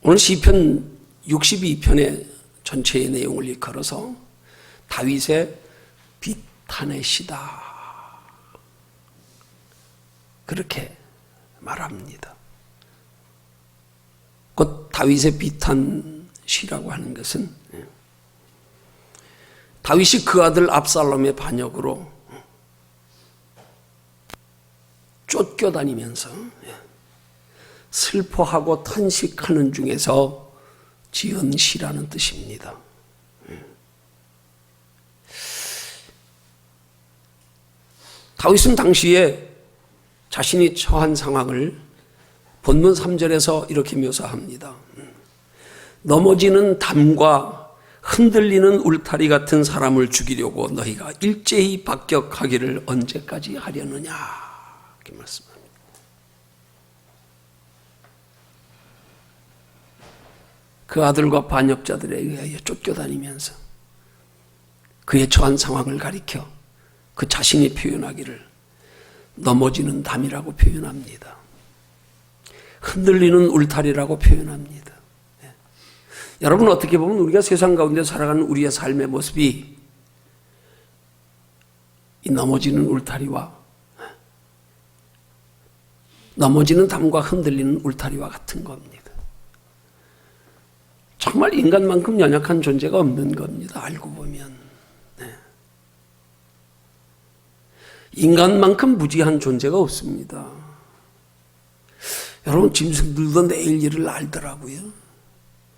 오늘 시편 62편의 전체의 내용을 일컬어서 다윗의 비탄의 시다, 그렇게 말합니다. 곧 다윗의 비탄 시라고 하는 것은 다윗이 그 아들 압살롬의 반역으로 쫓겨다니면서 슬퍼하고 탄식하는 중에서 지은 시라는 뜻입니다. 다윗은 당시에 자신이 처한 상황을 본문 3절에서 이렇게 묘사합니다. 넘어지는 담과 흔들리는 울타리 같은 사람을 죽이려고 너희가 일제히 박격하기를 언제까지 하려느냐, 이렇게 말씀합니다. 그 아들과 반역자들에 의하여 쫓겨다니면서 그의 처한 상황을 가리켜 그 자신이 표현하기를 넘어지는 담이라고 표현합니다. 흔들리는 울타리라고 표현합니다. 여러분, 어떻게 보면 우리가 세상 가운데 살아가는 우리의 삶의 모습이 이 넘어지는 울타리와 넘어지는 담과 흔들리는 울타리와 같은 겁니다. 정말 인간만큼 연약한 존재가 없는 겁니다. 알고 보면. 인간만큼 무지한 존재가 없습니다. 여러분, 짐승들도 내일 일을 알더라고요.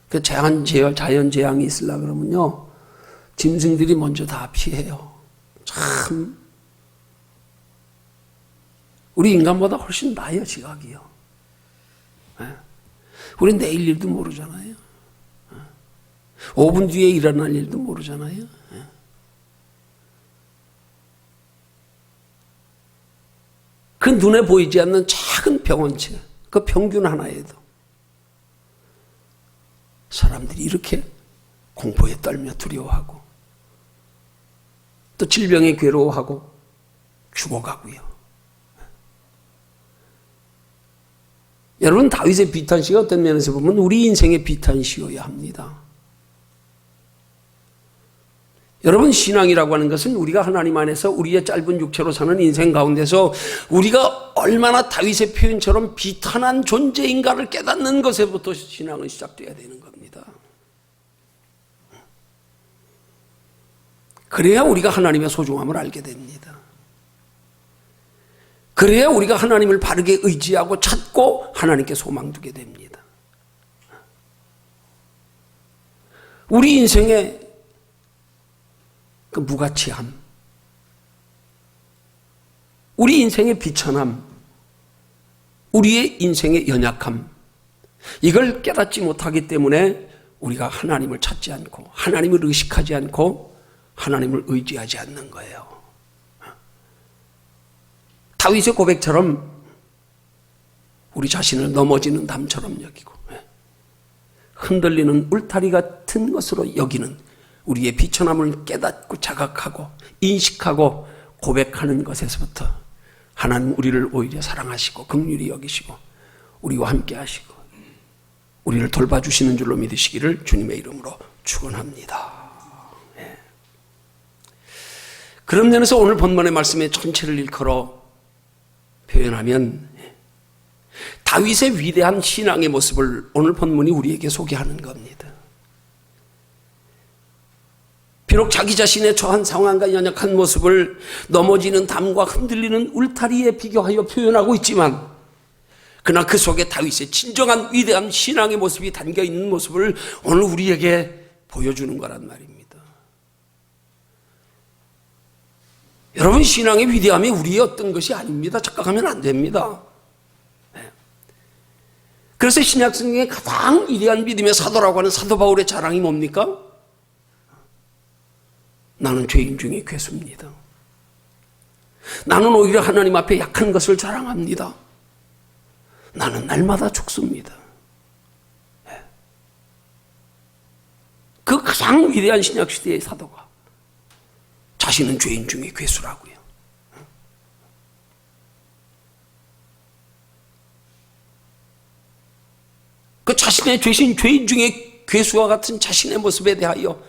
그 자연재앙이 있으려고 그러면요, 짐승들이 먼저 다 피해요. 참, 우리 인간보다 훨씬 나아요, 지각이요. 우리 내일 일도 모르잖아요. 5분 뒤에 일어날 일도 모르잖아요. 그 눈에 보이지 않는 작은 병원체, 그 병균 하나에도 사람들이 이렇게 공포에 떨며 두려워하고 또 질병에 괴로워하고 죽어가고요. 여러분, 다윗의 비탄시가 어떤 면에서 보면 우리 인생의 비탄시여야 합니다. 여러분, 신앙이라고 하는 것은 우리가 하나님 안에서 우리의 짧은 육체로 사는 인생 가운데서 우리가 얼마나 다윗의 표현처럼 비탄한 존재인가를 깨닫는 것에부터 신앙은 시작돼야 되는 겁니다. 그래야 우리가 하나님의 소중함을 알게 됩니다. 그래야 우리가 하나님을 바르게 의지하고 찾고 하나님께 소망 두게 됩니다. 우리 인생의 그 무가치함, 우리 인생의 비천함, 우리의 인생의 연약함, 이걸 깨닫지 못하기 때문에 우리가 하나님을 찾지 않고 하나님을 의식하지 않고 하나님을 의지하지 않는 거예요. 다윗의 고백처럼 우리 자신을 넘어지는 담처럼 여기고 흔들리는 울타리 같은 것으로 여기는 우리의 비천함을 깨닫고 자각하고 인식하고 고백하는 것에서부터 하나님 우리를 오히려 사랑하시고 긍휼히 여기시고 우리와 함께 하시고 우리를 돌봐주시는 줄로 믿으시기를 주님의 이름으로 축원합니다. 그런 면에서 오늘 본문의 말씀의 전체를 일컬어 표현하면 다윗의 위대한 신앙의 모습을 오늘 본문이 우리에게 소개하는 겁니다. 비록 자기 자신의 처한 상황과 연약한 모습을 넘어지는 담과 흔들리는 울타리에 비교하여 표현하고 있지만 그러나 그 속에 다윗의 진정한 위대한 신앙의 모습이 담겨있는 모습을 오늘 우리에게 보여주는 거란 말입니다. 여러분, 신앙의 위대함이 우리의 어떤 것이 아닙니다. 착각하면 안 됩니다. 그래서 신약 성경의 가장 위대한 믿음의 사도라고 하는 사도 바울의 자랑이 뭡니까? 나는 죄인 중에 괴수입니다. 나는 오히려 하나님 앞에 약한 것을 자랑합니다. 나는 날마다 죽습니다. 그 가장 위대한 신약시대의 사도가 자신은 죄인 중에 괴수라고요. 그 자신의 죄인 중에 괴수와 같은 자신의 모습에 대하여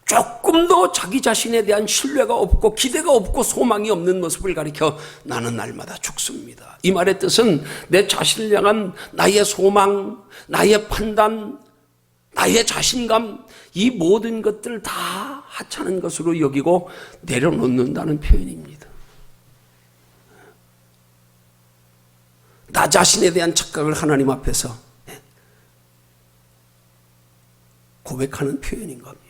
조금 더 자기 자신에 대한 신뢰가 없고 기대가 없고 소망이 없는 모습을 가리켜 나는 날마다 죽습니다. 이 말의 뜻은 내 자신을 향한 나의 소망, 나의 판단, 나의 자신감, 이 모든 것들을 다 하찮은 것으로 여기고 내려놓는다는 표현입니다. 나 자신에 대한 착각을 하나님 앞에서 고백하는 표현인 겁니다.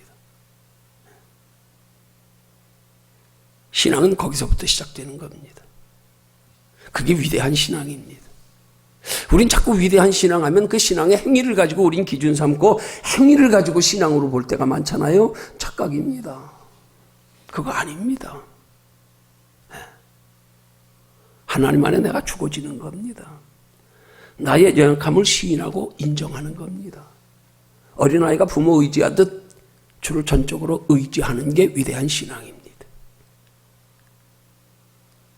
신앙은 거기서부터 시작되는 겁니다. 그게 위대한 신앙입니다. 우린 자꾸 위대한 신앙하면 그 신앙의 행위를 가지고 우린 기준 삼고 행위를 가지고 신앙으로 볼 때가 많잖아요. 착각입니다. 그거 아닙니다. 하나님 안에 내가 죽어지는 겁니다. 나의 연약함을 시인하고 인정하는 겁니다. 어린아이가 부모 의지하듯 주를 전적으로 의지하는 게 위대한 신앙입니다.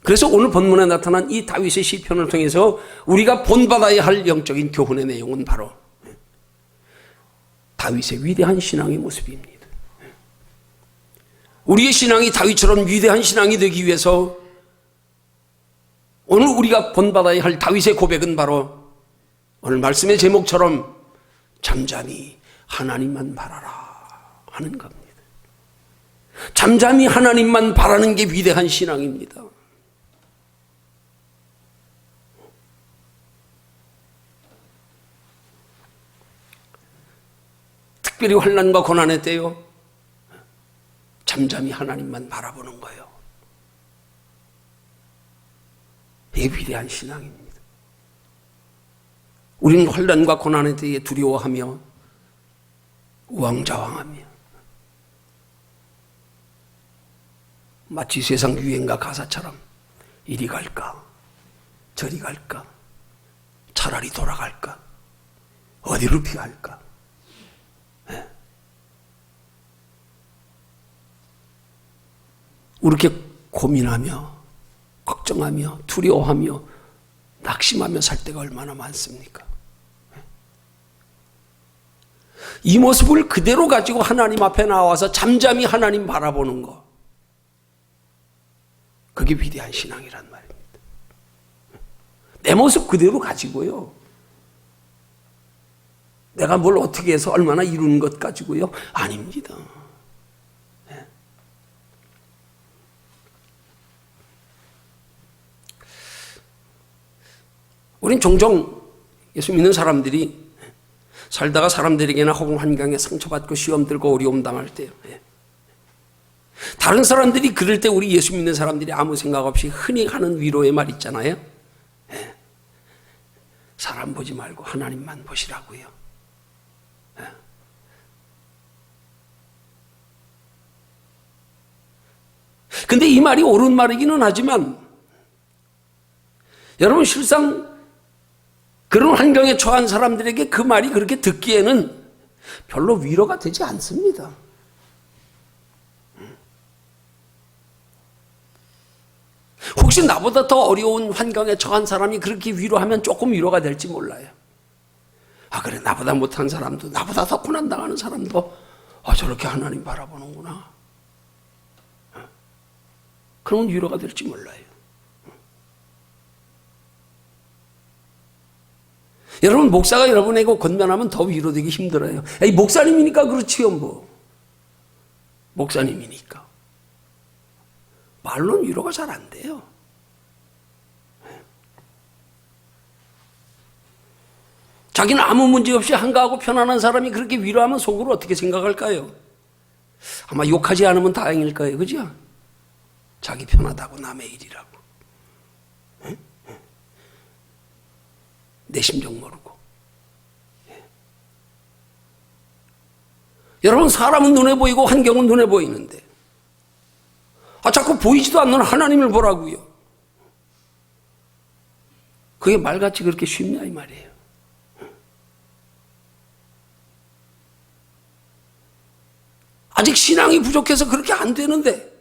그래서 오늘 본문에 나타난 이 다윗의 시편을 통해서 우리가 본받아야 할 영적인 교훈의 내용은 바로 다윗의 위대한 신앙의 모습입니다. 우리의 신앙이 다윗처럼 위대한 신앙이 되기 위해서 오늘 우리가 본받아야 할 다윗의 고백은 바로 오늘 말씀의 제목처럼 잠잠히 하나님만 바라라 하는 겁니다. 잠잠히 하나님만 바라는 게 위대한 신앙입니다. 특별히 환난과 고난의 때요, 잠잠히 하나님만 바라보는 거예요. 이게 위대한 신앙입니다. 우리는 환난과 고난의 때에 두려워하며 우왕좌왕하며 마치 세상 유행가 가사처럼 이리 갈까 저리 갈까 차라리 돌아갈까 어디로 피할까. 이렇게 고민하며 걱정하며 두려워하며 낙심하며 살 때가 얼마나 많습니까? 이 모습을 그대로 가지고 하나님 앞에 나와서 잠잠히 하나님 바라보는 거, 그게 위대한 신앙이란 말입니다. 내 모습 그대로 가지고요, 내가 뭘 어떻게 해서 얼마나 이루는 것 가지고요, 아닙니다. 우린 종종 예수 믿는 사람들이 살다가 사람들에게나 혹은 환경에 상처받고 시험 들고 어려움 당할 때요, 다른 사람들이 그럴 때 우리 예수 믿는 사람들이 아무 생각 없이 흔히 하는 위로의 말 있잖아요. 사람 보지 말고 하나님만 보시라고요. 근데 이 말이 옳은 말이기는 하지만 여러분, 실상 그런 환경에 처한 사람들에게 그 말이 그렇게 듣기에는 별로 위로가 되지 않습니다. 혹시 나보다 더 어려운 환경에 처한 사람이 그렇게 위로하면 조금 위로가 될지 몰라요. 아, 그래, 나보다 못한 사람도, 나보다 더 고난당하는 사람도 저렇게 하나님 바라보는구나, 그런 위로가 될지 몰라요. 여러분, 목사가 여러분에게 권면하면 더 위로되기 힘들어요. 에이, 목사님이니까 그렇지요, 뭐. 목사님이니까. 말로는 위로가 잘 안 돼요. 자기는 아무 문제 없이 한가하고 편안한 사람이 그렇게 위로하면 속으로 어떻게 생각할까요? 아마 욕하지 않으면 다행일 거예요. 그죠? 자기 편하다고 남의 일이라고. 내 심정 모르고. 여러분, 사람은 눈에 보이고 환경은 눈에 보이는데 자꾸 보이지도 않는 하나님을 보라고요. 그게 말같이 그렇게 쉽냐 이 말이에요. 아직 신앙이 부족해서 그렇게 안 되는데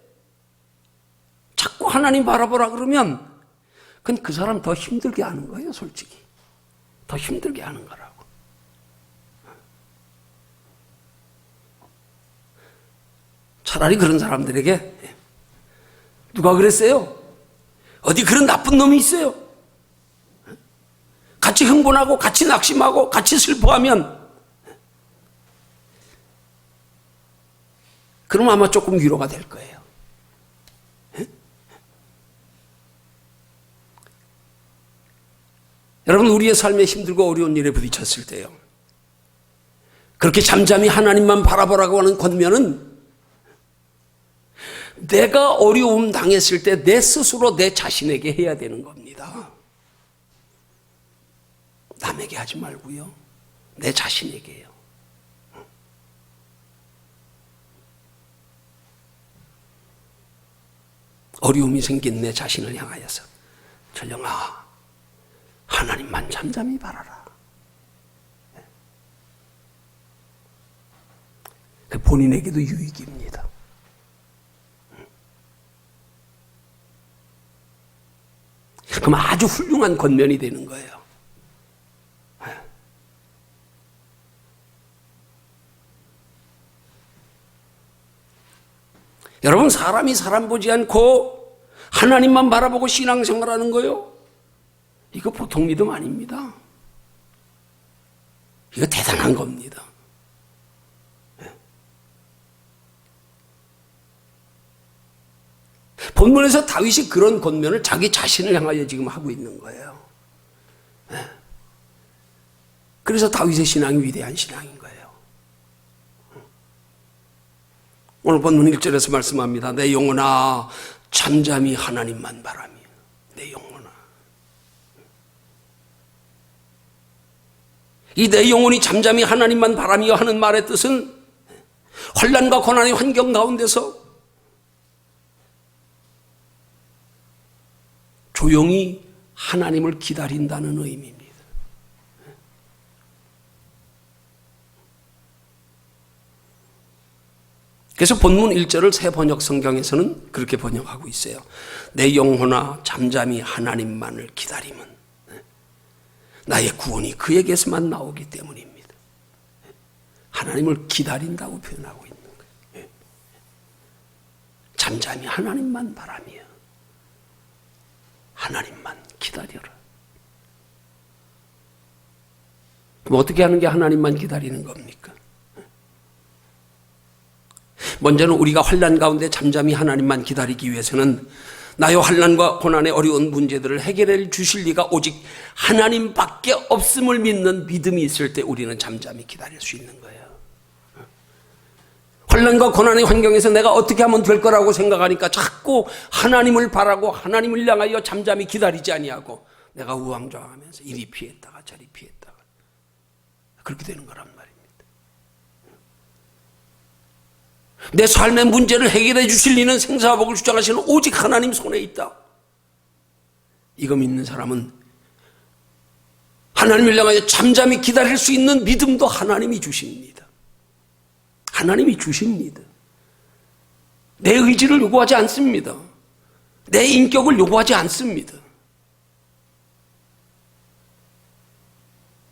자꾸 하나님 바라보라 그러면 그건 그 사람 더 힘들게 하는 거예요. 솔직히 더 힘들게 하는 거라고. 차라리 그런 사람들에게 누가 그랬어요? 어디 그런 나쁜 놈이 있어요? 같이 흥분하고 같이 낙심하고 같이 슬퍼하면 그럼 아마 조금 위로가 될 거예요. 여러분, 우리의 삶에 힘들고 어려운 일에 부딪혔을 때요, 그렇게 잠잠히 하나님만 바라보라고 하는 권면은 내가 어려움 당했을 때 내 스스로 내 자신에게 해야 되는 겁니다. 남에게 하지 말고요, 내 자신에게 해요. 어려움이 생긴 내 자신을 향하여서 전령아, 하나님만 잠잠히 바라라. 본인에게도 유익입니다. 그럼 아주 훌륭한 권면이 되는 거예요. 여러분, 사람이 사람 보지 않고 하나님만 바라보고 신앙생활하는 거요, 이거 보통 믿음 아닙니다. 이거 대단한 겁니다. 본문에서 다윗이 그런 권면을 자기 자신을 향하여 지금 하고 있는 거예요. 그래서 다윗의 신앙이 위대한 신앙인 거예요. 오늘 본문 1절에서 말씀합니다. 내 영혼아, 잠잠히 하나님만 바라며. 내 영혼아. 이 내 영혼이 잠잠히 하나님만 바라며 하는 말의 뜻은 환난과 고난의 환경 가운데서 조용히 하나님을 기다린다는 의미입니다. 그래서 본문 1절을 새 번역 성경에서는 그렇게 번역하고 있어요. 내 영혼아, 잠잠히 하나님만을 기다림은 나의 구원이 그에게서만 나오기 때문입니다. 하나님을 기다린다고 표현하고 있는 거예요. 잠잠히 하나님만 바라며 하나님만 기다려라. 그럼 어떻게 하는 게 하나님만 기다리는 겁니까? 먼저는 우리가 환난 가운데 잠잠히 하나님만 기다리기 위해서는 나의 환난과 고난의 어려운 문제들을 해결해 주실 리가 오직 하나님밖에 없음을 믿는 믿음이 있을 때 우리는 잠잠히 기다릴 수 있는 거예요. 환난과 고난의 환경에서 내가 어떻게 하면 될 거라고 생각하니까 자꾸 하나님을 바라고 하나님을 향하여 잠잠히 기다리지 아니하고 내가 우왕좌왕하면서 이리 피했다가 저리 피했다가 그렇게 되는 거란 말입니다. 내 삶의 문제를 해결해 주실 리는 생사와 복을 주장하시는 오직 하나님 손에 있다. 이거 믿는 사람은 하나님을 향하여 잠잠히 기다릴 수 있는 믿음도 하나님이 주십니다. 하나님이 주십니다. 내 의지를 요구하지 않습니다. 내 인격을 요구하지 않습니다.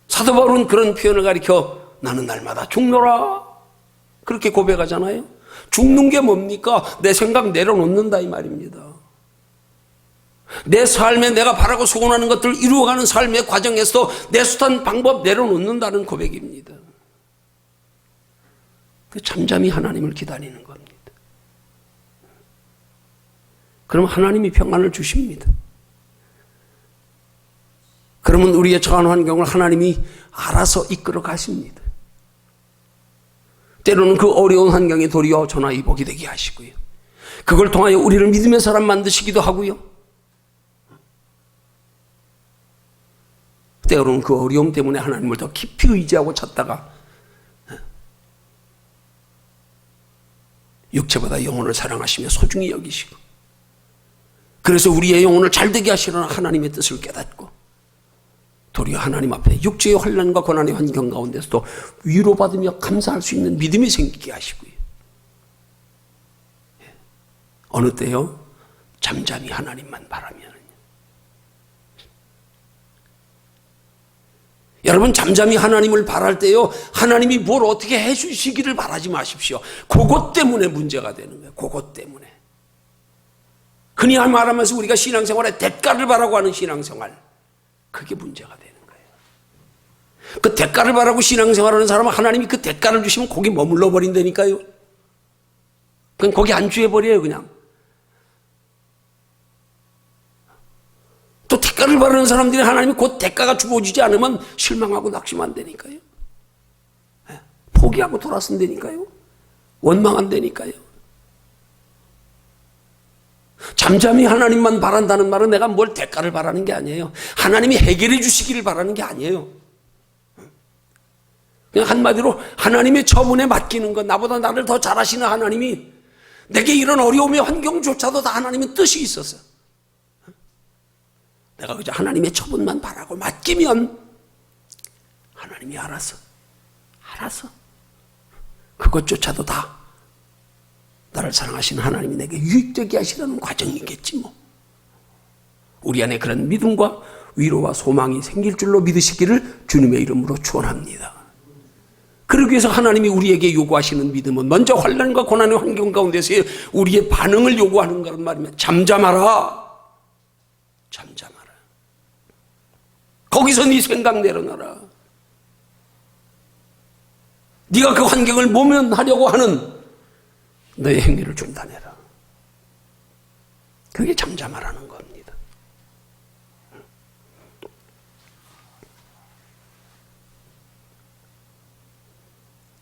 사도 바울은 그런 표현을 가리켜 나는 날마다 죽노라 그렇게 고백하잖아요. 죽는 게 뭡니까? 내 생각 내려놓는다 이 말입니다. 내 삶에 내가 바라고 소원하는 것들을 이루어가는 삶의 과정에서 내 수단 방법 내려놓는다는 고백입니다. 잠잠히 하나님을 기다리는 겁니다. 그럼 하나님이 평안을 주십니다. 그러면 우리의 처한 환경을 하나님이 알아서 이끌어 가십니다. 때로는 그 어려운 환경에 도리어 전화위복이 되게 하시고요. 그걸 통하여 우리를 믿음의 사람 만드시기도 하고요. 때로는 그 어려움 때문에 하나님을 더 깊이 의지하고 찾다가 육체보다 영혼을 사랑하시며 소중히 여기시고 그래서 우리의 영혼을 잘되게 하시려는 하나님의 뜻을 깨닫고 도리어 하나님 앞에 육체의 환난과 고난의 환경 가운데서도 위로받으며 감사할 수 있는 믿음이 생기게 하시고요. 어느 때요? 잠잠히 하나님만 바라면. 여러분 잠잠히 하나님을 바랄 때요, 하나님이 뭘 어떻게 해주시기를 바라지 마십시오. 그것 때문에 문제가 되는 거예요. 그것 때문에. 흔히 말하면서 우리가 신앙생활에 대가를 바라고 하는 신앙생활, 그게 문제가 되는 거예요. 그 대가를 바라고 신앙생활하는 사람은 하나님이 그 대가를 주시면 거기 머물러 버린다니까요. 그냥 거기 안주해버려요. 그냥. 또 대가를 바라는 사람들이 하나님이 곧 대가가 주어지지 않으면 실망하고 낙심한다니까요. 포기하고 돌아선다니까요. 원망한다니까요. 잠잠히 하나님만 바란다는 말은 내가 뭘 대가를 바라는 게 아니에요. 하나님이 해결해 주시기를 바라는 게 아니에요. 그냥 한마디로 하나님의 처분에 맡기는 것, 나보다 나를 더 잘하시는 하나님이 내게 이런 어려움의 환경조차도 다 하나님의 뜻이 있었어. 내가 그저 하나님의 처분만 바라고 맡기면 하나님이 알아서 그것조차도 다 나를 사랑하시는 하나님이 내게 유익되게 하시라는 과정이겠지 뭐. 우리 안에 그런 믿음과 위로와 소망이 생길 줄로 믿으시기를 주님의 이름으로 축원합니다. 그러기 위해서 하나님이 우리에게 요구하시는 믿음은 먼저 환난과 고난의 환경 가운데서의 우리의 반응을 요구하는 거란 말이면 잠잠하라. 거기서 네 생각 내려놔라. 네가 그 환경을 모면하려고 하는 너의 행위를 중단해라. 그게 잠잠하라는 겁니다.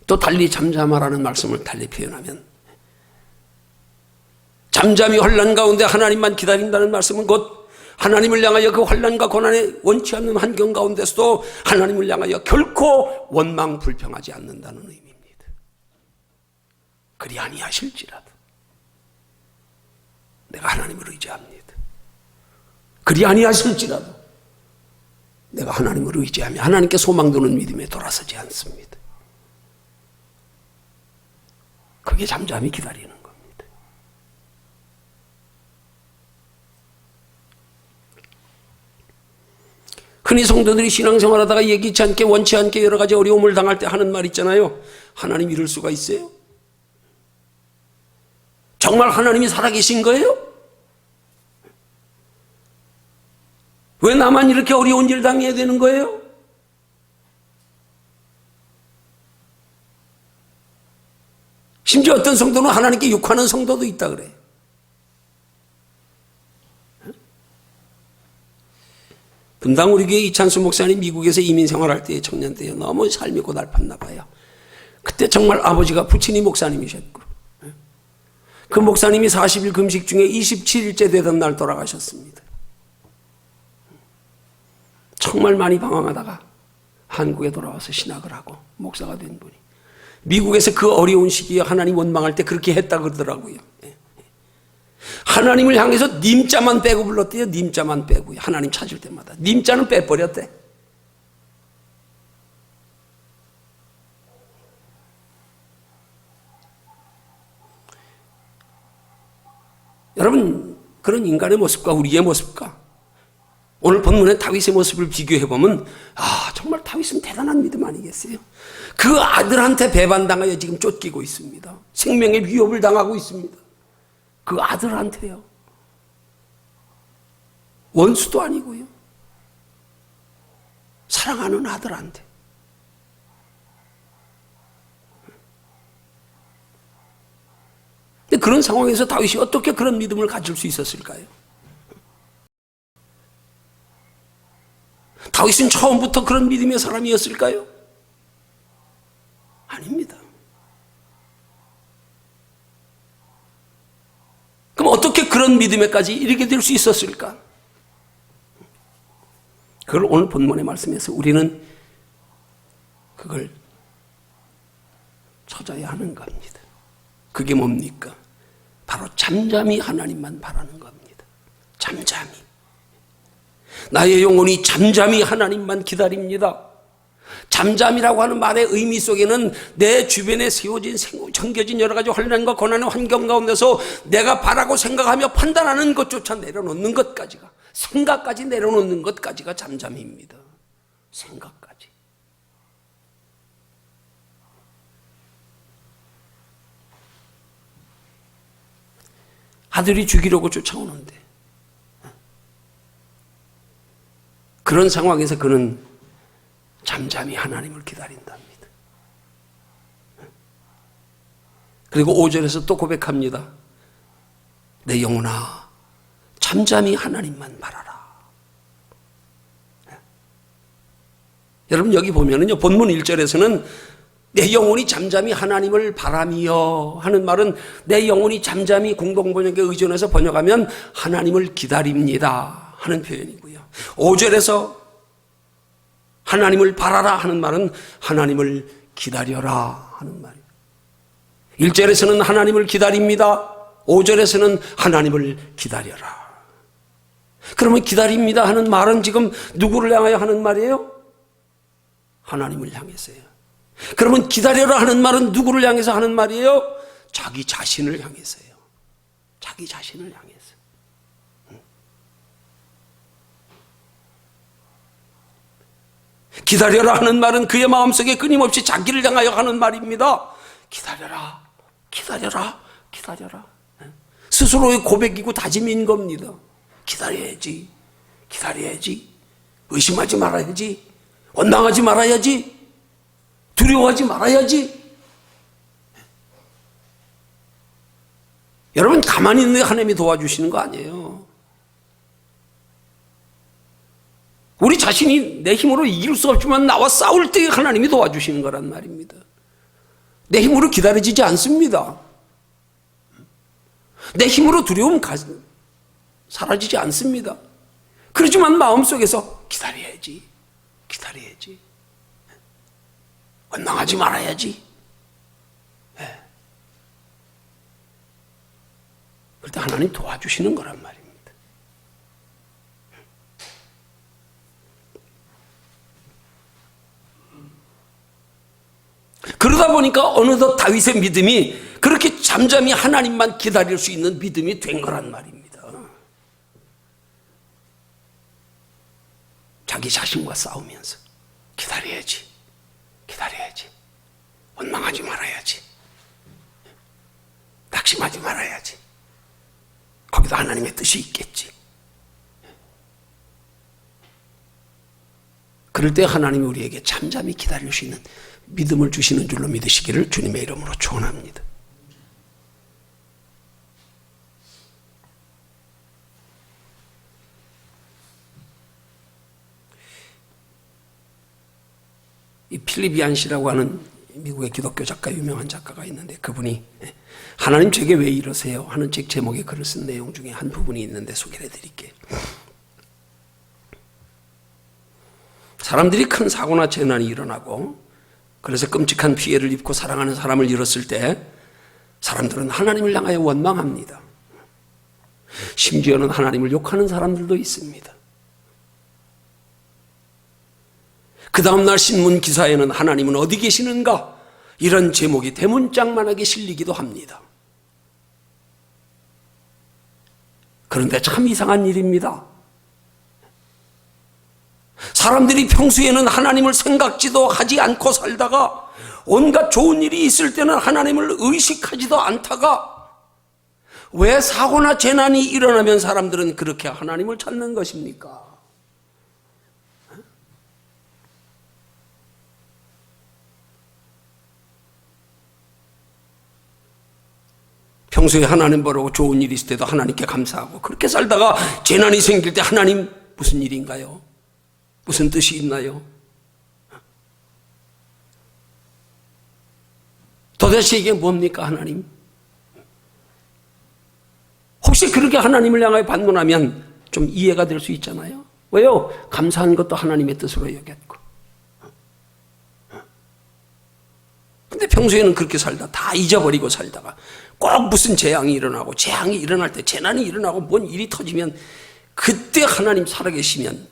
또 달리 잠잠하라는 말씀을 달리 표현하면, 잠잠히 혼란 가운데 하나님만 기다린다는 말씀은 곧 하나님을 향하여 그 환난과 고난에 원치 않는 환경 가운데서도 하나님을 향하여 결코 원망 불평하지 않는다는 의미입니다. 그리 아니하실지라도 내가 하나님을 의지합니다. 그리 아니하실지라도 내가 하나님을 의지하며 하나님께 소망 두는 믿음에 돌아서지 않습니다. 그게 잠잠히 기다리는 겁니다. 흔히 성도들이 신앙생활하다가 예기치 않게 원치 않게 여러 가지 어려움을 당할 때 하는 말 있잖아요. 하나님 이럴 수가 있어요? 정말 하나님이 살아계신 거예요? 왜 나만 이렇게 어려운 일 당해야 되는 거예요? 심지어 어떤 성도는 하나님께 욕하는 성도도 있다 그래요. 분당 우리 교회 이찬수 목사님 미국에서 이민 생활할 때 청년 때에 너무 삶이 고달팠나 봐요. 그때 정말 아버지가 부친이 목사님이셨고, 그 목사님이 40일 금식 중에 27일째 되던 날 돌아가셨습니다. 정말 많이 방황하다가 한국에 돌아와서 신학을 하고 목사가 된 분이, 미국에서 그 어려운 시기에 하나님 원망할 때 그렇게 했다 그러더라고요. 하나님을 향해서 님자만 빼고 불렀대요. 님자만 빼고요. 하나님 찾을 때마다 님자는 빼버렸대. 여러분, 그런 인간의 모습과 우리의 모습과 오늘 본문의 다윗의 모습을 비교해보면, 정말 다윗은 대단한 믿음 아니겠어요? 그 아들한테 배반당하여 지금 쫓기고 있습니다. 생명의 위협을 당하고 있습니다. 그 아들한테요. 원수도 아니고요. 사랑하는 아들한테. 근데 그런 상황에서 다윗이 어떻게 그런 믿음을 가질 수 있었을까요? 다윗은 처음부터 그런 믿음의 사람이었을까요? 아닙니다. 그럼 어떻게 그런 믿음에까지 이르게 될 수 있었을까? 그걸 오늘 본문의 말씀에서 우리는 그걸 찾아야 하는 겁니다. 그게 뭡니까? 바로 잠잠히 하나님만 바라는 겁니다. 잠잠히. 나의 영혼이 잠잠히 하나님만 기다립니다. 잠잠이라고 하는 말의 의미 속에는 내 주변에 세워진 정겨진 여러 가지 혼란과 고난의 환경 가운데서 내가 바라고 생각하며 판단하는 것조차 내려놓는 것까지가, 생각까지 내려놓는 것까지가 잠잠입니다. 생각까지. 아들이 죽이려고 쫓아오는데 그런 상황에서 그는 잠잠히 하나님을 기다린답니다. 그리고 5절에서 또 고백합니다. 내 영혼아 잠잠히 하나님만 바라라. 여러분 여기 보면은요, 본문 1절에서는 내 영혼이 잠잠히 하나님을 바라며 하는 말은 내 영혼이 잠잠히 공동번역에 의존해서 번역하면 하나님을 기다립니다 하는 표현이고요. 5절에서 하나님을 바라라 하는 말은 하나님을 기다려라 하는 말이에요. 1절에서는 하나님을 기다립니다. 5절에서는 하나님을 기다려라. 그러면 기다립니다 하는 말은 지금 누구를 향하여 하는 말이에요? 하나님을 향해서요. 그러면 기다려라 하는 말은 누구를 향해서 하는 말이에요? 자기 자신을 향해서요. 자기 자신을 향해서. 기다려라 하는 말은 그의 마음속에 끊임없이 자기를 향하여 하는 말입니다. 기다려라, 기다려라, 기다려라. 스스로의 고백이고 다짐인 겁니다. 기다려야지, 기다려야지, 의심하지 말아야지, 원망하지 말아야지, 두려워하지 말아야지. 여러분 가만히 있는 하나님이 도와주시는 거 아니에요. 우리 자신이 내 힘으로 이길 수 없지만 나와 싸울 때 하나님이 도와주시는 거란 말입니다. 내 힘으로 기다려지지 않습니다. 내 힘으로 두려움 사라지지 않습니다. 그렇지만 마음속에서 기다려야지, 기다려야지, 원망하지 말아야지. 네. 그럴 때 하나님 도와주시는 거란 말입니다. 그러다 보니까 어느덧 다윗의 믿음이 그렇게 잠잠히 하나님만 기다릴 수 있는 믿음이 된 거란 말입니다. 자기 자신과 싸우면서 기다려야지, 기다려야지, 원망하지 말아야지, 낙심하지 말아야지, 거기도 하나님의 뜻이 있겠지. 그럴 때 하나님이 우리에게 잠잠히 기다릴 수 있는 믿음을 주시는 줄로 믿으시기를 주님의 이름으로 축원합니다. 이 필립 얀시라고 하는 미국의 기독교 작가, 유명한 작가가 있는데 그분이 하나님 제게 왜 이러세요? 하는 책 제목에 글을 쓴 내용 중에 한 부분이 있는데 소개를 해드릴게요. 사람들이 큰 사고나 재난이 일어나고 그래서 끔찍한 피해를 입고 사랑하는 사람을 잃었을 때 사람들은 하나님을 향하여 원망합니다. 심지어는 하나님을 욕하는 사람들도 있습니다. 그 다음날 신문 기사에는 하나님은 어디 계시는가? 이런 제목이 대문짝만하게 실리기도 합니다. 그런데 참 이상한 일입니다. 사람들이 평소에는 하나님을 생각지도 하지 않고 살다가 온갖 좋은 일이 있을 때는 하나님을 의식하지도 않다가 왜 사고나 재난이 일어나면 사람들은 그렇게 하나님을 찾는 것입니까? 평소에 하나님 보라고 좋은 일이 있을 때도 하나님께 감사하고 그렇게 살다가 재난이 생길 때 하나님 무슨 일인가요? 무슨 뜻이 있나요? 도대체 이게 뭡니까 하나님? 혹시 그렇게 하나님을 향하여 반문하면 좀 이해가 될 수 있잖아요. 왜요? 감사한 것도 하나님의 뜻으로 여겼고. 근데 평소에는 그렇게 살다 다 잊어버리고 살다가 꼭 무슨 재앙이 일어나고 재앙이 일어날 때 재난이 일어나고 뭔 일이 터지면 그때 하나님 살아계시면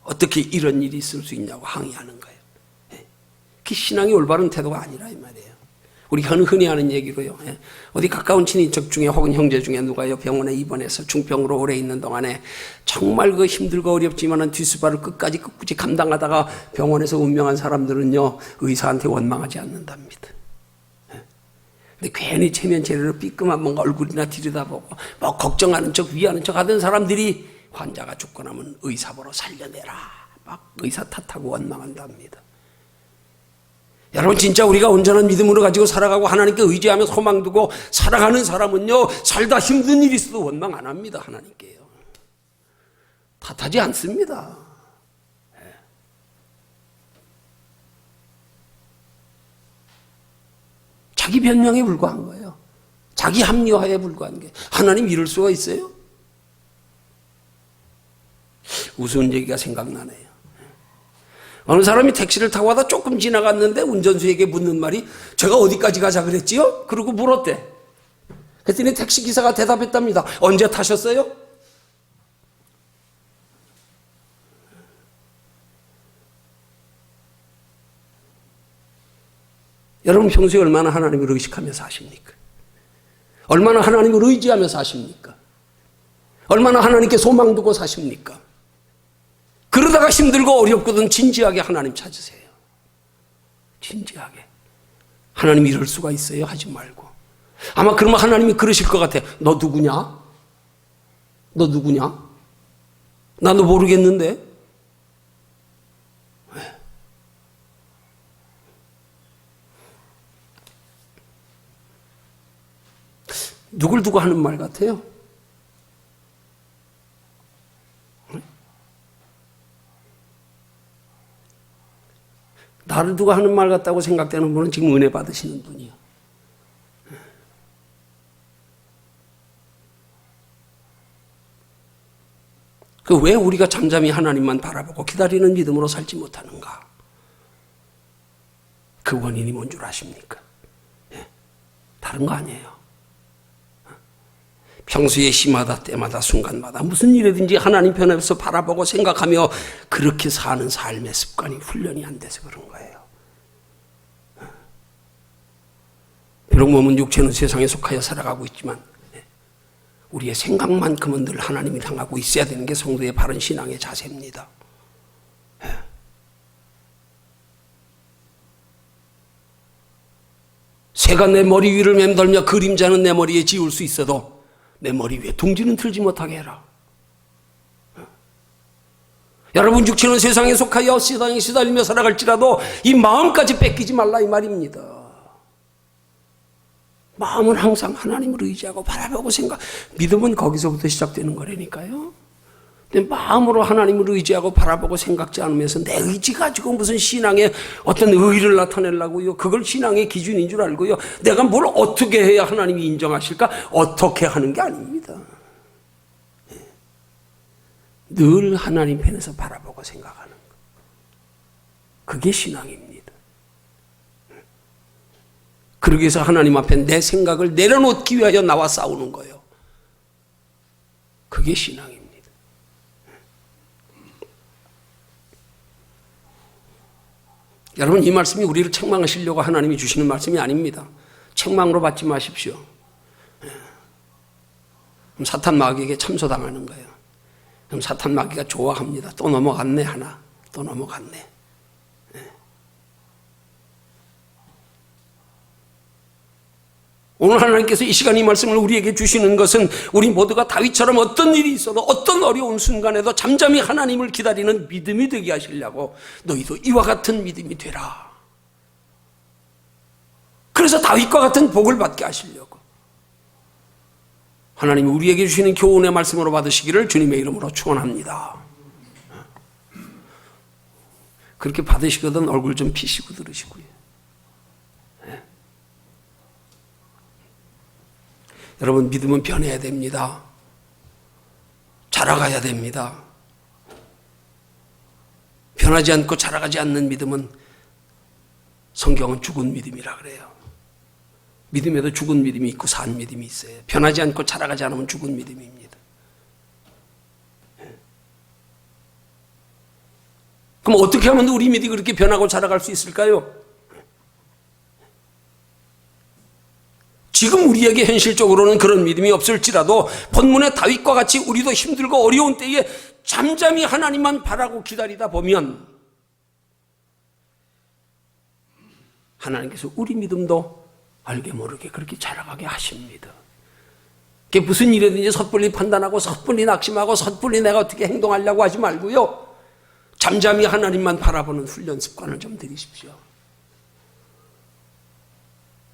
어떻게 이런 일이 있을 수 있냐고 항의하는 거예요. 그게 신앙이 올바른 태도가 아니라 이 말이에요. 우리 흔히 하는 얘기고요. 어디 가까운 친인척 중에 혹은 형제 중에 누가요 병원에 입원해서 중병으로 오래 있는 동안에 정말 그 힘들고 어렵지만은 뒷수발을 끝까지 꿋꿋이 감당하다가 병원에서 운명한 사람들은요 의사한테 원망하지 않는답니다. 근데 괜히 체면체례로 삐끔한 뭔가 얼굴이나 들여다보고 뭐 걱정하는 척 위하는 척 하던 사람들이 환자가 죽고 나면 의사 보러 살려내라 막 의사 탓하고 원망한답니다. 여러분 진짜 우리가 온전한 믿음으로 가지고 살아가고 하나님께 의지하며 소망 두고 살아가는 사람은요 살다 힘든 일이 있어도 원망 안 합니다. 하나님께요 탓하지 않습니다. 자기 변명에 불과한 거예요. 자기 합리화에 불과한 게 하나님 이럴 수가 있어요? 우스운 얘기가 생각나네요. 어느 사람이 택시를 타고 가다 조금 지나갔는데 운전수에게 묻는 말이 제가 어디까지 가자 그랬지요? 그러고 물었대. 그랬더니 택시기사가 대답했답니다. 언제 타셨어요? 여러분 평소에 얼마나 하나님을 의식하며 사십니까? 얼마나 하나님을 의지하며 사십니까? 얼마나 하나님께 소망 두고 사십니까? 그러다가 힘들고 어렵거든 진지하게 하나님 찾으세요. 진지하게. 하나님 이럴 수가 있어요? 하지 말고. 아마 그러면 하나님이 그러실 것 같아. 너 누구냐? 너 누구냐? 나도 모르겠는데. 누굴 두고 하는 말 같아요? 나를 두고 하는 말 같다고 생각되는 분은 지금 은혜 받으시는 분이요. 왜 우리가 잠잠히 하나님만 바라보고 기다리는 믿음으로 살지 못하는가? 그 원인이 뭔 줄 아십니까? 다른 거 아니에요. 평소에 시마다 때마다 순간마다 무슨 일이든지 하나님 편에서 바라보고 생각하며 그렇게 사는 삶의 습관이 훈련이 안 돼서 그런 거예요. 비록 몸은 육체는 세상에 속하여 살아가고 있지만 우리의 생각만큼은 늘 하나님을 향하고 있어야 되는 게 성도의 바른 신앙의 자세입니다. 새가 내 머리 위를 맴돌며 그림자는 내 머리에 지울 수 있어도 내 머리 위에 둥지는 틀지 못하게 해라. 여러분 육체는 세상에 속하여 세상에 시달리며 살아갈지라도 이 마음까지 뺏기지 말라 이 말입니다. 마음은 항상 하나님을 의지하고 바라보고 생각. 믿음은 거기서부터 시작되는 거라니까요. 근데 마음으로 하나님을 의지하고 바라보고 생각지 않으면서 내 의지 가지고 무슨 신앙의 어떤 의의를 나타내려고요. 그걸 신앙의 기준인 줄 알고요. 내가 뭘 어떻게 해야 하나님이 인정하실까? 어떻게 하는 게 아닙니다. 늘 하나님 편에서 바라보고 생각하는 것. 그게 신앙입니다. 그러기 위해서 하나님 앞에 내 생각을 내려놓기 위하여 나와 싸우는 거예요. 그게 신앙입니다. 여러분 이 말씀이 우리를 책망하시려고 하나님이 주시는 말씀이 아닙니다. 책망으로 받지 마십시오. 그럼 사탄 마귀에게 참소당하는 거예요. 그럼 사탄 마귀가 좋아합니다. 또 넘어갔네 하나. 또 넘어갔네. 오늘 하나님께서 이 시간 이 말씀을 우리에게 주시는 것은 우리 모두가 다윗처럼 어떤 일이 있어도 어떤 어려운 순간에도 잠잠히 하나님을 기다리는 믿음이 되게 하시려고 너희도 이와 같은 믿음이 되라. 그래서 다윗과 같은 복을 받게 하시려고 하나님이 우리에게 주시는 교훈의 말씀으로 받으시기를 주님의 이름으로 축원합니다. 그렇게 받으시거든 얼굴 좀 피시고 들으시고요. 여러분 믿음은 변해야 됩니다. 자라가야 됩니다. 변하지 않고 자라가지 않는 믿음은 성경은 죽은 믿음이라 그래요. 믿음에도 죽은 믿음이 있고 산 믿음이 있어요. 변하지 않고 자라가지 않으면 죽은 믿음입니다. 그럼 어떻게 하면 우리 믿음이 그렇게 변하고 자라갈 수 있을까요? 지금 우리에게 현실적으로는 그런 믿음이 없을지라도 본문의 다윗과 같이 우리도 힘들고 어려운 때에 잠잠히 하나님만 바라고 기다리다 보면 하나님께서 우리 믿음도 알게 모르게 그렇게 자라가게 하십니다. 그게 무슨 일이든지 섣불리 판단하고 섣불리 낙심하고 섣불리 내가 어떻게 행동하려고 하지 말고요. 잠잠히 하나님만 바라보는 훈련 습관을 좀 들이십시오.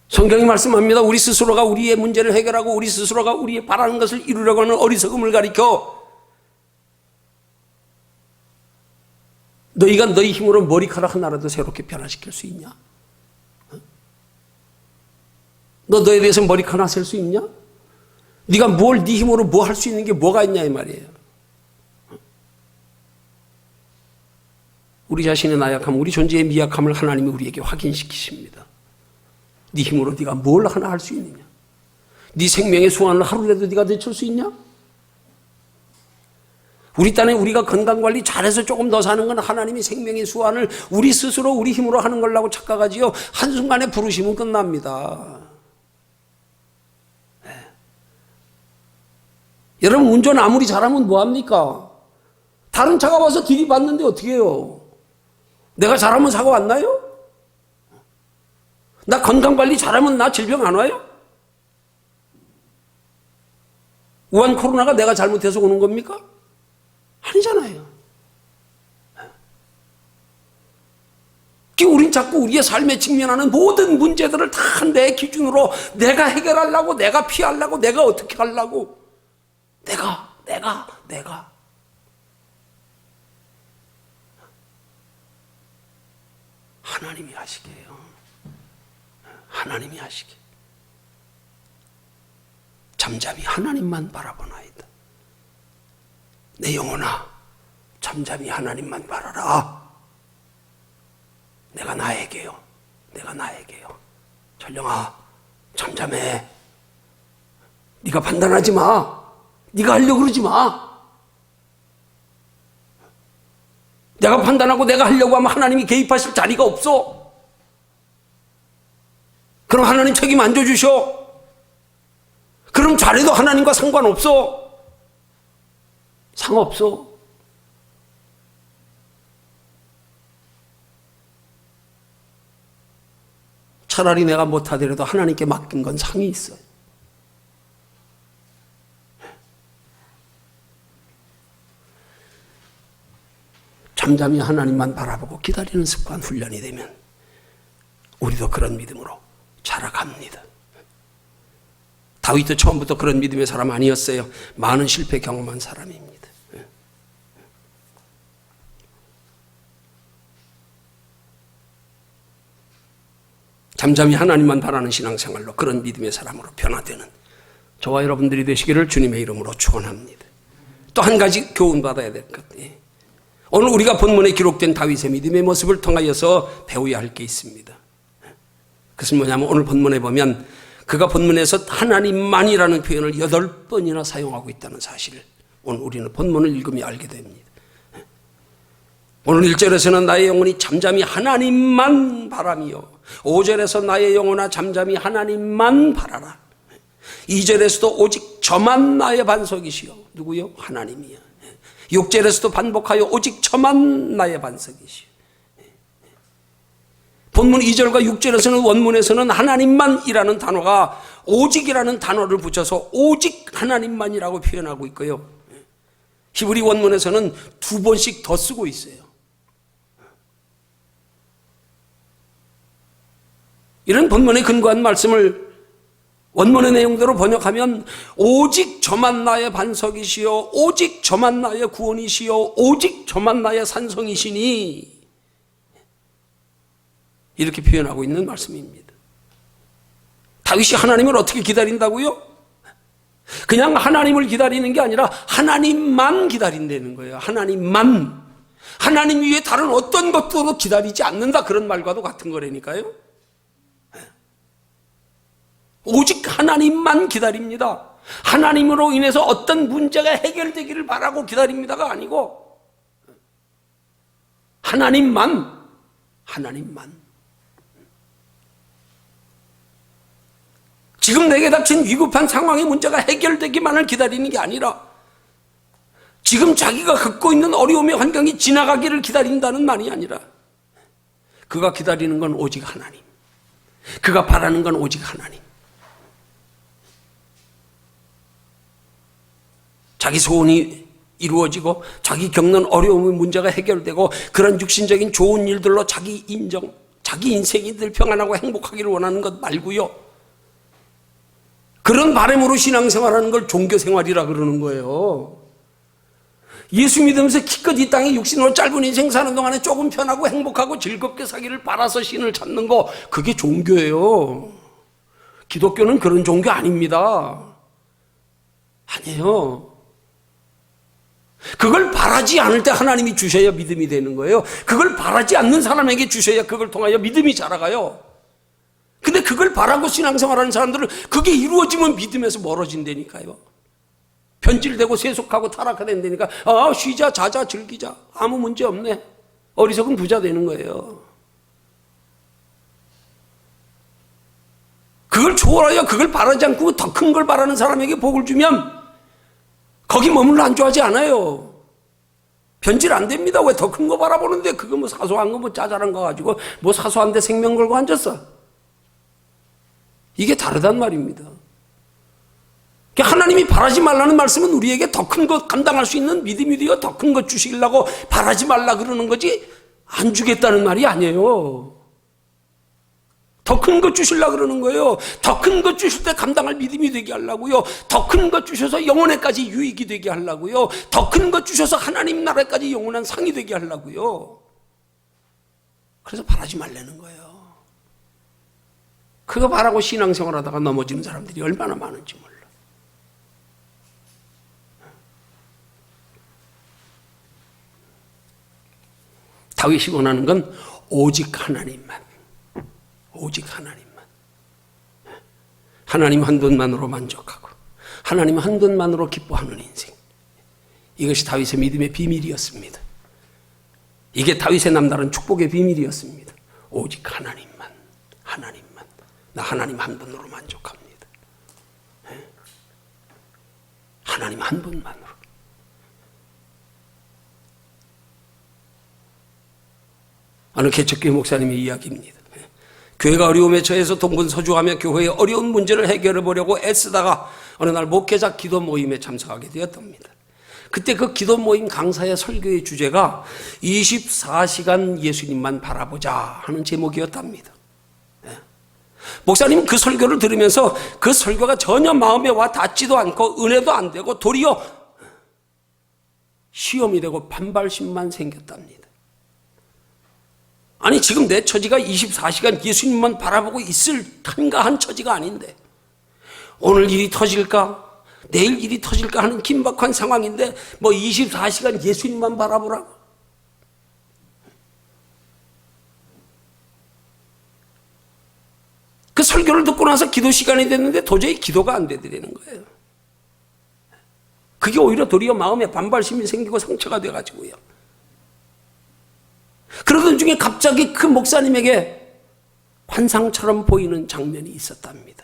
성경이 말씀합니다. 우리 스스로가 우리의 문제를 해결하고 우리 스스로가 우리의 바라는 것을 이루려고 하는 어리석음을 가리켜 너희가 너희 힘으로 머리카락 하나라도 새롭게 변화시킬 수 있냐? 너에 대해서 머리카락 하나 셀 수 있냐? 네가 네 힘으로 뭐 할 수 있는 게 뭐가 있냐 이 말이에요. 우리 자신의 나약함, 우리 존재의 미약함을 하나님이 우리에게 확인시키십니다. 네 힘으로 네가 뭘 하나 할 수 있느냐? 네 생명의 수완을 하루라도 네가 늦출 수 있냐? 우리 딴에 우리가 건강관리 잘해서 조금 더 사는 건 하나님이 생명의 수완을 우리 스스로 우리 힘으로 하는 걸라고 착각하지요. 한순간에 부르시면 끝납니다. 네. 여러분 운전 아무리 잘하면 뭐합니까? 다른 차가 와서 들이받는데 어떻게 해요? 내가 잘하면 사고 안 나요? 나 건강관리 잘하면 나 질병 안 와요? 우한 코로나가 내가 잘못해서 오는 겁니까? 아니잖아요. 우린 자꾸 우리의 삶에 직면하는 모든 문제들을 다 내 기준으로 내가 해결하려고, 내가 피하려고, 내가 어떻게 하려고, 내가. 하나님이 하시게요. 하나님이 하시게. 잠잠히 하나님만 바라보나이다. 내 영혼아, 잠잠히 하나님만 바라라. 내가 나에게요. 전령아, 잠잠해. 네가 판단하지 마. 네가 하려고 그러지 마. 내가 판단하고 내가 하려고 하면 하나님이 개입하실 자리가 없어. 그럼 하나님 책임 안 져주셔. 그럼 잘해도 하나님과 상관없어. 상없어. 차라리 내가 못하더라도 하나님께 맡긴 건 상이 있어요. 잠잠히 하나님만 바라보고 기다리는 습관 훈련이 되면 우리도 그런 믿음으로 자라갑니다. 다윗도 처음부터 그런 믿음의 사람 아니었어요. 많은 실패 경험한 사람입니다. 잠잠히 하나님만 바라는 신앙생활로 그런 믿음의 사람으로 변화되는 저와 여러분들이 되시기를 주님의 이름으로 축원합니다. 또 한 가지 교훈받아야 될 것. 오늘 우리가 본문에 기록된 다윗의 믿음의 모습을 통하여서 배워야 할 게 있습니다. 그것은 뭐냐면 오늘 본문에 보면 그가 본문에서 하나님만이라는 표현을 8번이나 사용하고 있다는 사실을 오늘 우리는 본문을 읽으며 알게 됩니다. 오늘 1절에서는 나의 영혼이 잠잠히 하나님만 바라며 5절에서 나의 영혼아 잠잠히 하나님만 바라라. 2절에서도 오직 저만 나의 반석이시여. 누구요? 하나님이요. 6절에서도 반복하여 오직 저만 나의 반석이시여. 본문 2절과 6절에서는 원문에서는 하나님만이라는 단어가 오직이라는 단어를 붙여서 오직 하나님만이라고 표현하고 있고요. 히브리 원문에서는 2번씩 더 쓰고 있어요. 이런 본문에 근거한 말씀을 원문의 내용대로 번역하면 오직 저만 나의 반석이시요 오직 저만 나의 구원이시요 오직 저만 나의 산성이시니 이렇게 표현하고 있는 말씀입니다. 다윗이 하나님을 어떻게 기다린다고요? 그냥 하나님을 기다리는 게 아니라 하나님만 기다린다는 거예요. 하나님만. 하나님 위에 다른 어떤 것도 기다리지 않는다. 그런 말과도 같은 거라니까요. 오직 하나님만 기다립니다. 하나님으로 인해서 어떤 문제가 해결되기를 바라고 기다립니다가 아니고 하나님만. 지금 내게 닥친 위급한 상황의 문제가 해결되기만을 기다리는 게 아니라 지금 자기가 겪고 있는 어려움의 환경이 지나가기를 기다린다는 말이 아니라 그가 기다리는 건 오직 하나님. 그가 바라는 건 오직 하나님. 자기 소원이 이루어지고 자기 겪는 어려움의 문제가 해결되고 그런 육신적인 좋은 일들로 자기 인정, 자기 인생이 늘 평안하고 행복하기를 원하는 것 말고요. 그런 바람으로 신앙생활하는 걸 종교생활이라 그러는 거예요. 예수 믿으면서 기껏 이 땅에 육신으로 짧은 인생 사는 동안에 조금 편하고 행복하고 즐겁게 사기를 바라서 신을 찾는 거, 그게 종교예요. 기독교는 그런 종교 아닙니다. 아니에요. 그걸 바라지 않을 때 하나님이 주셔야 믿음이 되는 거예요. 그걸 바라지 않는 사람에게 주셔야 그걸 통하여 믿음이 자라가요. 근데 그걸 바라고 신앙생활하는 사람들은 그게 이루어지면 믿음에서 멀어진다니까요. 변질되고 세속하고 타락화된다니까. 쉬자, 자자, 즐기자. 아무 문제 없네. 어리석은 부자 되는 거예요. 그걸 초월하여 그걸 바라지 않고 더 큰 걸 바라는 사람에게 복을 주면 거기 머물러 안주하지 않아요. 변질 안 됩니다. 왜 더 큰 거 바라보는데 그거 뭐 사소한 거 뭐 짜잘한 거 가지고 뭐 사소한데 생명 걸고 앉았어. 이게 다르단 말입니다. 하나님이 바라지 말라는 말씀은 우리에게 더 큰 것 감당할 수 있는 믿음이 되어 더 큰 것 주시려고 바라지 말라 그러는 거지 안 주겠다는 말이 아니에요. 더 큰 것 주시려고 그러는 거예요. 더 큰 것 주실 때 감당할 믿음이 되게 하려고요. 더 큰 것 주셔서 영혼에까지 유익이 되게 하려고요. 더 큰 것 주셔서 하나님 나라까지 영원한 상이 되게 하려고요. 그래서 바라지 말라는 거예요. 그거 바라고 신앙생활하다가 넘어지는 사람들이 얼마나 많은지 몰라. 다윗이 원하는 건 오직 하나님만. 오직 하나님만. 하나님 한 분만으로 만족하고 하나님 한 분만으로 기뻐하는 인생. 이것이 다윗의 믿음의 비밀이었습니다. 이게 다윗의 남다른 축복의 비밀이었습니다. 오직 하나님만. 하나님만. 나 하나님 한 분으로 만족합니다. 하나님 한 분만으로. 어느 개척교회 목사님의 이야기입니다. 교회가 어려움에 처해서 동분서주하며 교회의 어려운 문제를 해결해 보려고 애쓰다가 어느 날 목회자 기도 모임에 참석하게 되었답니다. 그때 그 기도 모임 강사의 설교의 주제가 24시간 예수님만 바라보자 하는 제목이었답니다. 목사님은 그 설교를 들으면서 그 설교가 전혀 마음에 와 닿지도 않고 은혜도 안 되고 도리어 시험이 되고 반발심만 생겼답니다. 아니 지금 내 처지가 24시간 예수님만 바라보고 있을 한가한 처지가 아닌데 오늘 일이 터질까 내일 일이 터질까 하는 긴박한 상황인데 뭐 24시간 예수님만 바라보라고. 그 설교를 듣고 나서 기도 시간이 됐는데 도저히 기도가 안 되더라는 거예요. 그게 오히려 도리어 마음에 반발심이 생기고 상처가 돼가지고요. 그러던 중에 갑자기 그 목사님에게 환상처럼 보이는 장면이 있었답니다.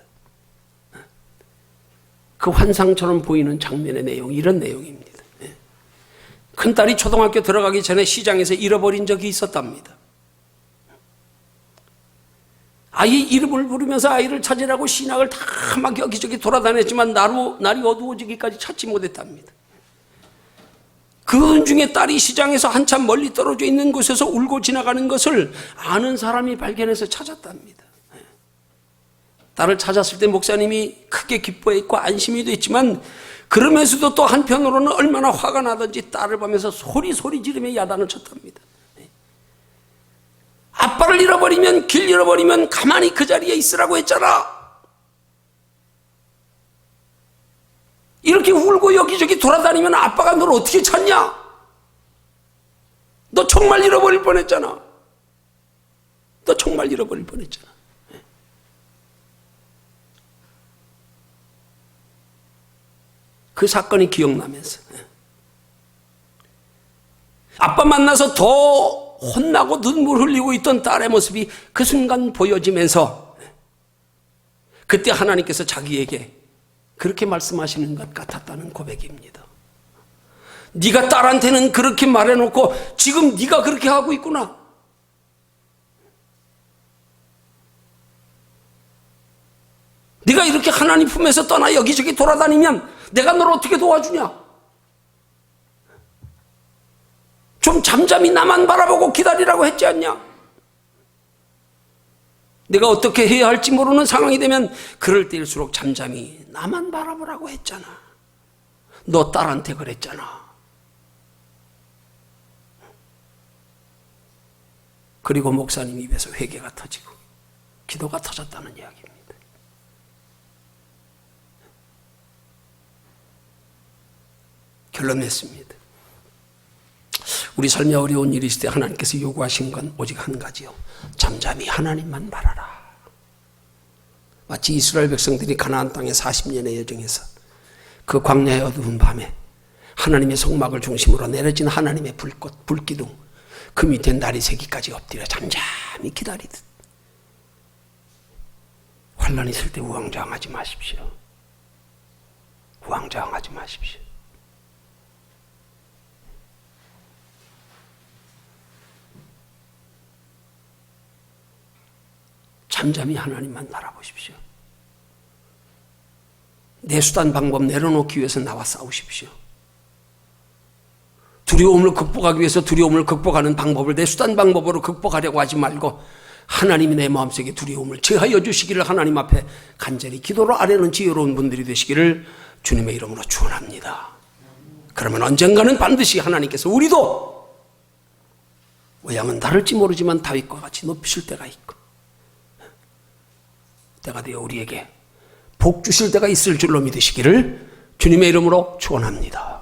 그 환상처럼 보이는 장면의 내용이 이런 내용입니다. 큰딸이 초등학교 들어가기 전에 시장에서 잃어버린 적이 있었답니다. 아이 이름을 부르면서 아이를 찾으라고 신학을 다 막 여기저기 돌아다녔지만 날이 어두워지기까지 찾지 못했답니다. 그 중에 딸이 시장에서 한참 멀리 떨어져 있는 곳에서 울고 지나가는 것을 아는 사람이 발견해서 찾았답니다. 딸을 찾았을 때 목사님이 크게 기뻐했고 안심이 됐지만 그러면서도 또 한편으로는 얼마나 화가 나든지 딸을 보면서 소리 지르며 야단을 쳤답니다. 아빠를 잃어버리면 길 잃어버리면 가만히 그 자리에 있으라고 했잖아. 이렇게 울고 여기저기 돌아다니면 아빠가 널 어떻게 찾냐? 너 정말 잃어버릴 뻔했잖아. 너 정말 잃어버릴 뻔했잖아. 그 사건이 기억나면서 아빠 만나서 더 혼나고 눈물 흘리고 있던 딸의 모습이 그 순간 보여지면서 그때 하나님께서 자기에게 그렇게 말씀하시는 것 같았다는 고백입니다. 네가 딸한테는 그렇게 말해놓고 지금 네가 그렇게 하고 있구나. 네가 이렇게 하나님 품에서 떠나 여기저기 돌아다니면 내가 너를 어떻게 도와주냐? 좀 잠잠히 나만 바라보고 기다리라고 했지 않냐? 내가 어떻게 해야 할지 모르는 상황이 되면 그럴 때일수록 잠잠히 나만 바라보라고 했잖아. 너 딸한테 그랬잖아. 그리고 목사님 입에서 회개가 터지고 기도가 터졌다는 이야기입니다. 결론 냈습니다. 우리 삶에 어려운 일이 있을 때 하나님께서 요구하신 건 오직 한 가지요. 잠잠히 하나님만 바라라. 마치 이스라엘 백성들이 가나안 땅에 40년의 여정에서 그 광야의 어두운 밤에 하나님의 성막을 중심으로 내려진 하나님의 불꽃, 불기둥, 그 밑에 날이 새기까지 엎드려 잠잠히 기다리듯. 환난이 있을 때 우왕좌왕하지 마십시오. 우왕좌왕하지 마십시오. 잠잠히 하나님만 바라보십시오. 내 수단 방법 내려놓기 위해서 나와 싸우십시오. 두려움을 극복하기 위해서 두려움을 극복하는 방법을 내 수단 방법으로 극복하려고 하지 말고 하나님이 내 마음속에 두려움을 제하여 주시기를 하나님 앞에 간절히 기도로 아뢰는 지혜로운 분들이 되시기를 주님의 이름으로 축원합니다. 그러면 언젠가는 반드시 하나님께서 우리도 모양은 다를지 모르지만 다윗과 같이 높이실 때가 있고 때가 되어 우리에게 복 주실 때가 있을 줄로 믿으시기를 주님의 이름으로 축원합니다.